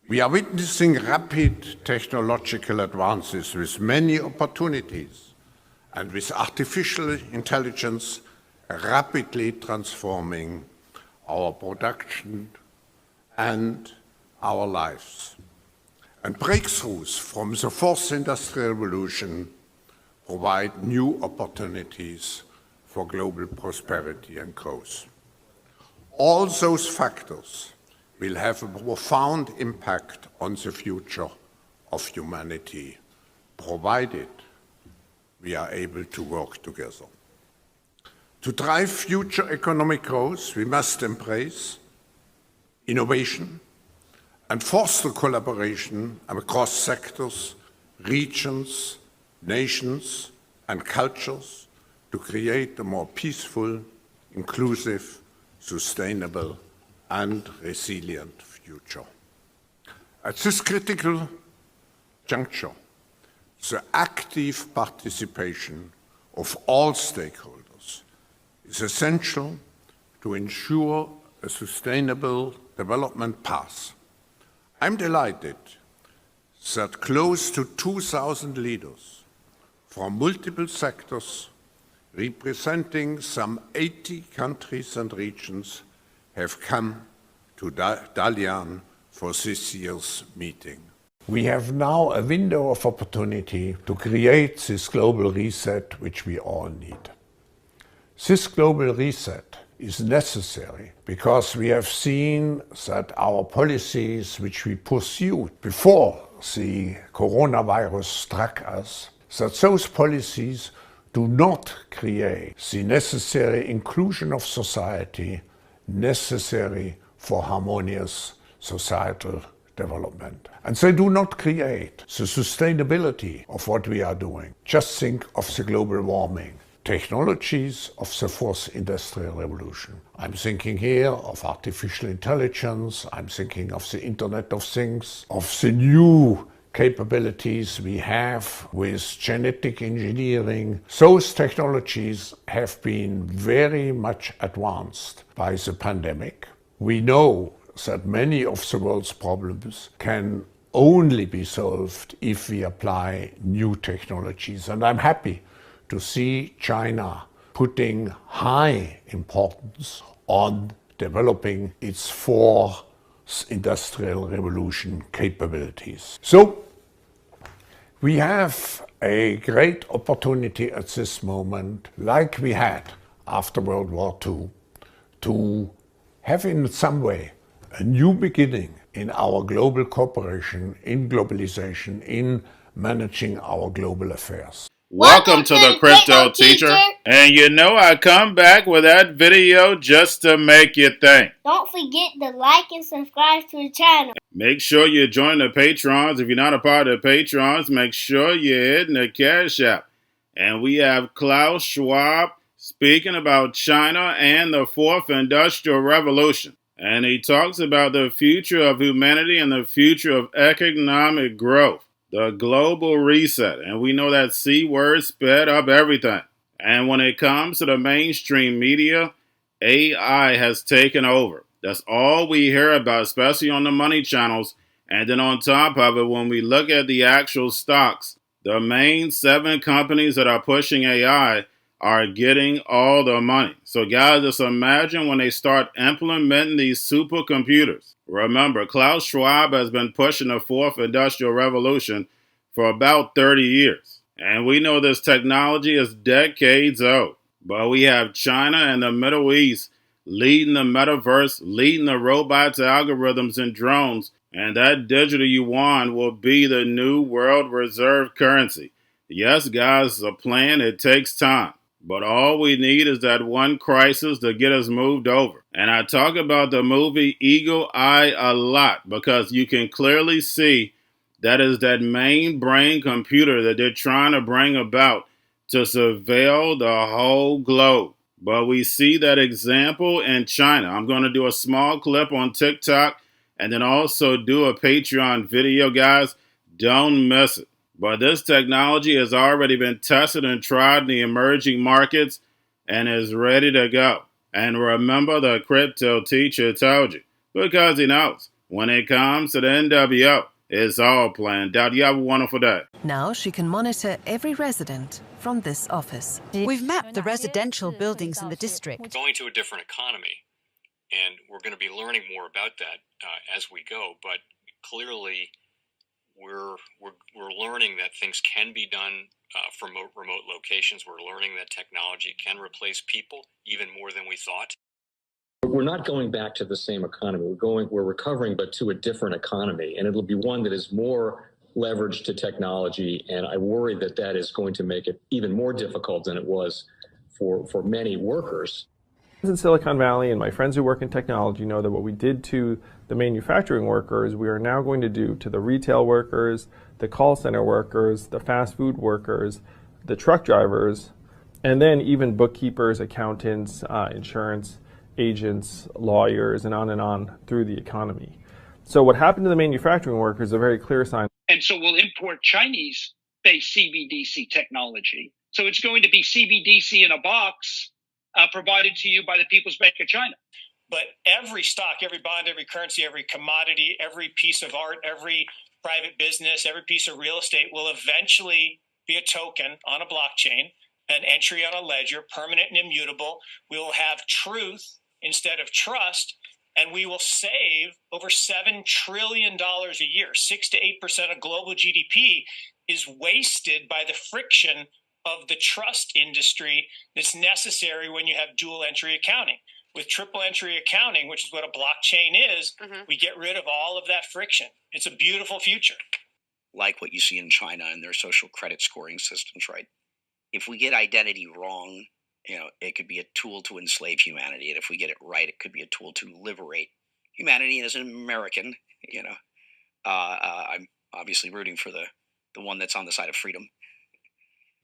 We are witnessing rapid technological advances with many opportunities and with artificial intelligence rapidly transforming our production and our lives. And breakthroughs from the fourth industrial revolution provide new opportunities for global prosperity and growth. All those factors will have a profound impact on the future of humanity, provided we are able to work together. To drive future economic growth, we must embrace innovation and foster collaboration across sectors, regions, nations, and cultures to create a more peaceful, inclusive, sustainable, and resilient future. At this critical juncture, the active participation of all stakeholders is essential to ensure a sustainable development path. I'm delighted that close to 2,000 leaders from multiple sectors representing some 80 countries and regions have come to Dalian for this year's meeting. We have now a window of opportunity to create this global reset which we all need. This global reset is necessary because we have seen that our policies which we pursued before the coronavirus struck us, that those policies do not create the necessary inclusion of society necessary for harmonious societal development. And they do not create the sustainability of what we are doing. Just think of the global warming, technologies of the fourth industrial revolution. I'm thinking here of artificial intelligence, I'm thinking of the Internet of Things, of the new capabilities we have with genetic engineering. Those technologies have been very much advanced by the pandemic. We know that many of the world's problems can only be solved if we apply new technologies. And I'm happy to see China putting high importance on developing its fourth industrial revolution capabilities. So we have a great opportunity at this moment, like we had after World War II, to have in some way a new beginning in our global cooperation, in globalization, in managing our global affairs. Welcome to the Crypto Teacher. And you know I come back with that video just to make you think. Don't forget to like and subscribe to the channel. Make sure you join the Patrons. If you're not a part of the Patrons, make sure you're hitting the Cash App. And we have Klaus Schwab speaking about China and the Fourth Industrial Revolution. And he talks about the future of humanity and the future of economic growth, the global reset. And we know that C word sped up everything. And when it comes to the mainstream media, AI has taken over. That's all we hear about, especially on the money channels. And then on top of it, when we look at the actual stocks, the main 7 companies that are pushing AI are getting all the money. So guys, just imagine when they start implementing these supercomputers. Remember, Klaus Schwab has been pushing the fourth industrial revolution for about 30 years. And we know this technology is decades old. But we have China and the Middle East leading the metaverse, leading the robots, algorithms, and drones. And that digital yuan will be the new world reserve currency. Yes, guys, it's a plan. It takes time. But all we need is that one crisis to get us moved over. And I talk about the movie Eagle Eye a lot because you can clearly see that is that main brain computer that they're trying to bring about to surveil the whole globe. But we see that example in China. I'm going to do a small clip on TikTok and then also do a Patreon video, guys. Don't miss it. But this technology has already been tested and tried in the emerging markets and is ready to go. And remember, the Crypto Teacher told you, because he knows When it comes to the NWO, it's all planned out. You have a wonderful day. Now she can monitor every resident from this office. We've mapped the residential buildings in the district. We're going to a different economy, and we're going to be learning more about that as we go. But clearly, we're learning that things can be done from remote locations. We're learning that technology can replace people even more than we thought. We're not going back to the same economy. We're recovering, but to a different economy, and it'll be one that is more leveraged to technology. And I worry that that is going to make it even more difficult than it was for many workers. In Silicon Valley, and my friends who work in technology know that what we did to the manufacturing workers, we are now going to do to the retail workers, the call center workers, the fast food workers, the truck drivers, and then even bookkeepers, accountants, insurance agents, lawyers, and on through the economy. So what happened to the manufacturing workers is a very clear sign. And so we'll import Chinese-based CBDC technology. So it's going to be CBDC in a box provided to you by the People's Bank of China. But every stock, every bond, every currency, every commodity, every piece of art, every private business, every piece of real estate will eventually be a token on a blockchain, an entry on a ledger, permanent and immutable. We will have truth instead of trust, and we will save over $7 trillion a year. 6 to 8% of global GDP is wasted by the friction of the trust industry that's necessary when you have dual entry accounting. With triple entry accounting, which is what a blockchain is, we get rid of all of that friction. It's a beautiful future. Like what you see in China and their social credit scoring systems, right? If we get identity wrong, it could be a tool to enslave humanity. And if we get it right, it could be a tool to liberate humanity. And as an American, I'm obviously rooting for the one that's on the side of freedom.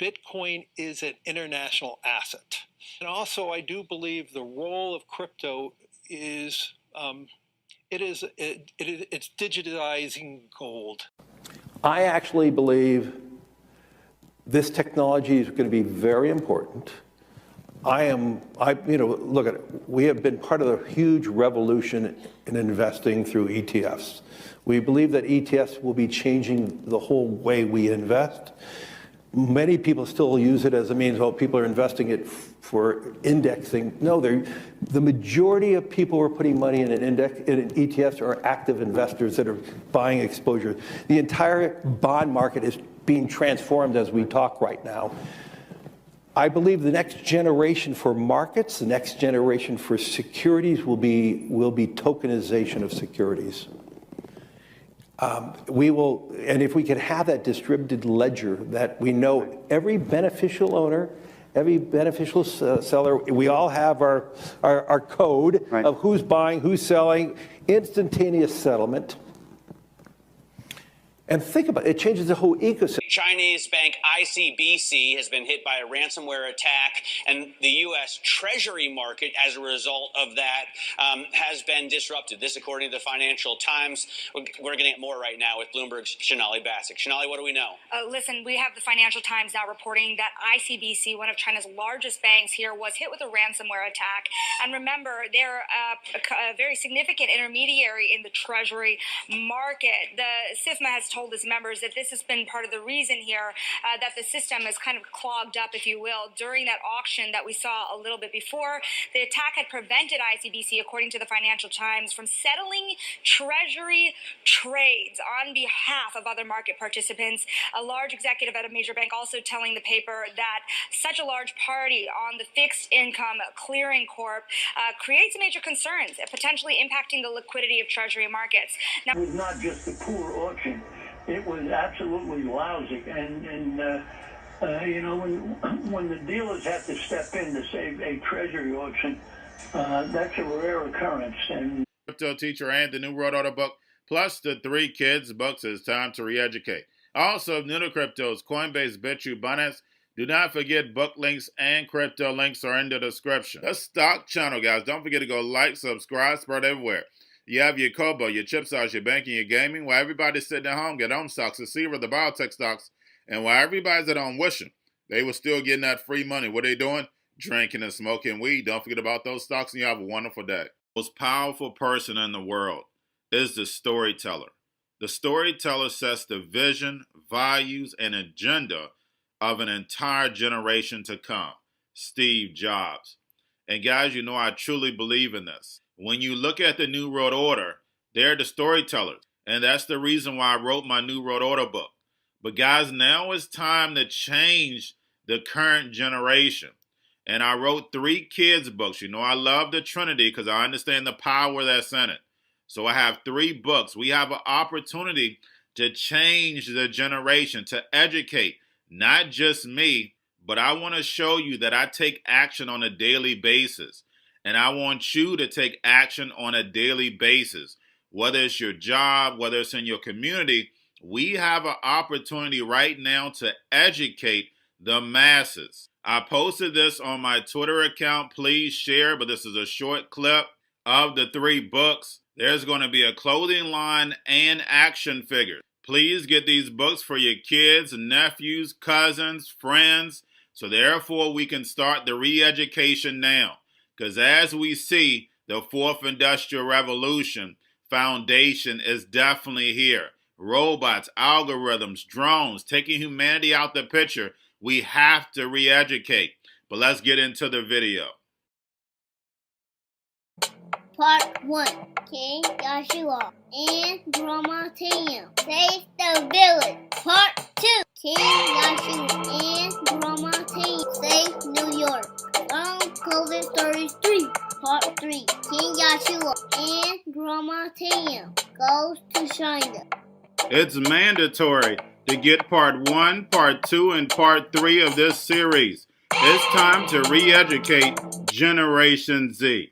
Bitcoin is an international asset. And also, I do believe the role of crypto is, it's digitizing gold. I actually believe this technology is going to be very important. Look at it. We have been part of a huge revolution in investing through ETFs. We believe that ETFs will be changing the whole way we invest. Many people still use it as a means, people are investing it for indexing. No, the majority of people who are putting money in in ETFs are active investors that are buying exposure. The entire bond market is being transformed as we talk right now. I believe the next generation for markets, the next generation for securities will be tokenization of securities. And if we can have that distributed ledger that we know every beneficial owner, every beneficial seller, we all have our code of who's buying, who's selling, instantaneous settlement. And think about it, it changes the whole ecosystem. Chinese bank ICBC has been hit by a ransomware attack, and the U.S. Treasury market, as a result of that, has been disrupted. This, according to the Financial Times. We're getting it more right now with Bloomberg's Shonali Bassick. Shonali, what do we know? Listen, we have the Financial Times now reporting that ICBC, one of China's largest banks here, was hit with a ransomware attack. And remember, they're a very significant intermediary in the Treasury market. The SIFMA has told its members that this has been part of the reason here that the system is kind of clogged up, if you will, during that auction that we saw a little bit before. The attack had prevented ICBC, according to the Financial Times, from settling Treasury trades on behalf of other market participants. A large executive at a major bank also telling the paper that such a large party on the fixed income clearing corp creates major concerns, potentially impacting the liquidity of Treasury markets. Now, it was not just a poor auction. It was absolutely lousy, and when the dealers have to step in to save a treasury auction, that's a rare occurrence. And Cryptoteacher and the new World Order book, plus the 3 kids books, It's Time to Re-Educate. Also, new to cryptos, Coinbase, Bitrue, Binance. Do not forget book links and crypto links are in the description. The stock channel, guys. Don't forget to go like, subscribe, spread everywhere. You have your Kobo, your chip stocks, your banking, your gaming. While everybody's sitting at home, get home stocks, the Seaver, the biotech stocks. And while everybody's at home wishing, they were still getting that free money. What are they doing? Drinking and smoking weed. Don't forget about those stocks, and you have a wonderful day. Most powerful person in the world is the storyteller. The storyteller sets the vision, values, and agenda of an entire generation to come. Steve Jobs. And guys, you know I truly believe in this. When you look at the New World Order, they're the storytellers. And that's the reason why I wrote my New World Order book. But guys, now it's time to change the current generation. And I wrote 3 kids' books. You know I love the Trinity because I understand the power that's in it. So I have 3 books. We have an opportunity to change the generation, to educate, not just me, but I want to show you that I take action on a daily basis. And I want you to take action on a daily basis. Whether it's your job, whether it's in your community, we have an opportunity right now to educate the masses. I posted this on my Twitter account. Please share, but this is a short clip of the 3 books. There's going to be a clothing line and action figures. Please get these books for your kids, nephews, cousins, friends, so therefore we can start the re-education now. Because as we see, the 4th Industrial Revolution foundation is definitely here. Robots, algorithms, drones, taking humanity out the picture. We have to re-educate. But let's get into the video. Part 1. King Joshua and Grandma Tam save the village. Part 2. King Joshua and Grandma Tam save New York from COVID Stories 3. Part 3. King Joshua and Grandma Tam goes to China. It's mandatory to get part 1, part 2, and part 3 of this series. It's time to re-educate Generation Z.